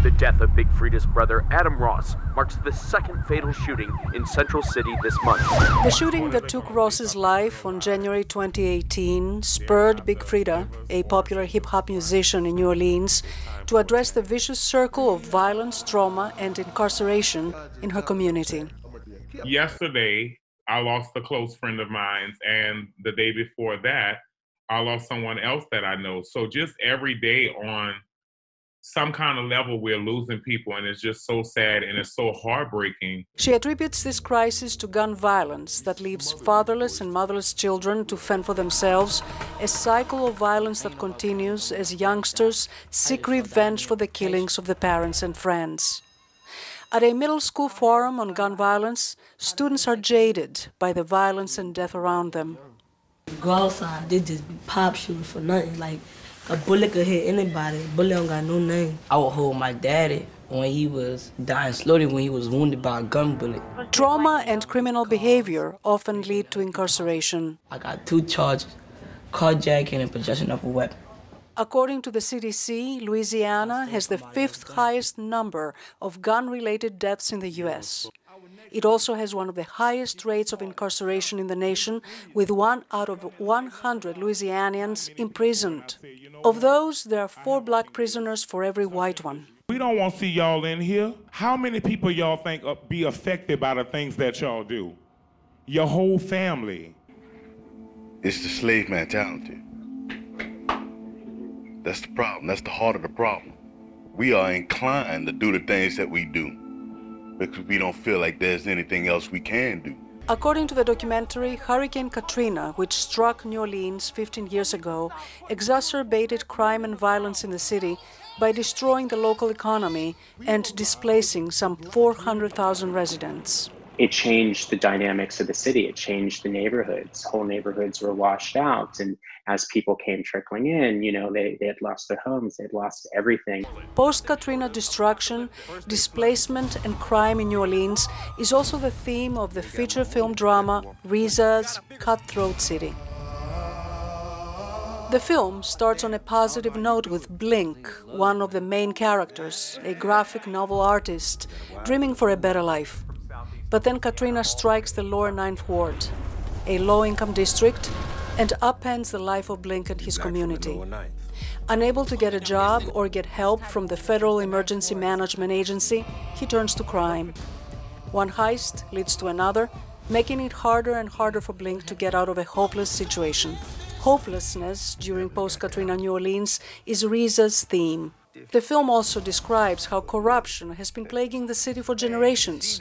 The death of Big Frida's brother, Adam Ross, marks the second fatal shooting in Central City this month. The shooting that took Ross's life on January 2018 spurred Big Frida, a popular hip-hop musician in New Orleans, to address the vicious circle of violence, trauma, and incarceration in her community. Yesterday, I lost a close friend of mine, and the day before that, I lost someone else that I know. So just every day on some kind of level, we're losing people, and it's just so sad and it's so heartbreaking. She attributes this crisis to gun violence that leaves fatherless and motherless children to fend for themselves, a cycle of violence that continues as youngsters seek revenge for the killings of the parents and friends. At a middle school forum on gun violence, students are jaded by the violence and death around them. Go outside, they just be pop shooting for nothing. Like, a bullet could hit anybody. A bullet don't got no name. I would hold my daddy when he was dying slowly, when he was wounded by a gun bullet. Trauma and criminal behavior often lead to incarceration. I got 2 charges, carjacking and possession of a weapon. According to the CDC, Louisiana has the 5th highest number of gun-related deaths in the U.S. It also has one of the highest rates of incarceration in the nation, with 1 out of 100 Louisianians imprisoned. Of those, there are 4 black prisoners for every white one. We don't want to see y'all in here. How many people y'all think be affected by the things that y'all do? Your whole family. It's the slave mentality. That's the problem. That's the heart of the problem. We are inclined to do the things that we do because we don't feel like there's anything else we can do. According to the documentary, Hurricane Katrina, which struck New Orleans 15 years ago, exacerbated crime and violence in the city by destroying the local economy and displacing some 400,000 residents. It changed the dynamics of the city. It changed the neighborhoods. Whole neighborhoods were washed out. And as people came trickling in, they had lost their homes, they had lost everything. Post-Katrina destruction, displacement, and crime in New Orleans is also the theme of the feature film drama Riza's Cutthroat City. The film starts on a positive note with Blink, one of the main characters, a graphic novel artist dreaming for a better life. But then Katrina strikes the lower 9th Ward, a low-income district, and upends the life of Blink and his community. Unable to get a job or get help from the Federal Emergency Management Agency, he turns to crime. One heist leads to another, making it harder and harder for Blink to get out of a hopeless situation. Hopelessness during post-Katrina New Orleans is Riza's theme. The film also describes how corruption has been plaguing the city for generations.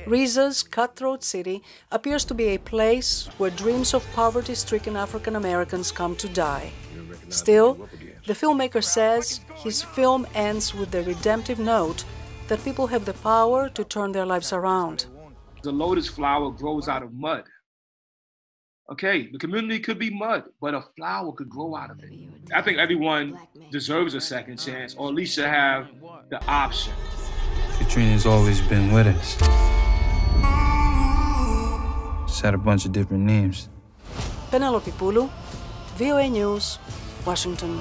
Riza's Cutthroat City appears to be a place where dreams of poverty-stricken African Americans come to die. Still, the filmmaker says his film ends with the redemptive note that people have the power to turn their lives around. The lotus flower grows out of mud. Okay, the community could be mud, but a flower could grow out of it. I think everyone deserves a second chance, or at least should have the option. Katrina's always been with us. Just had a bunch of different names. Penelope Pulu, VOA News, Washington.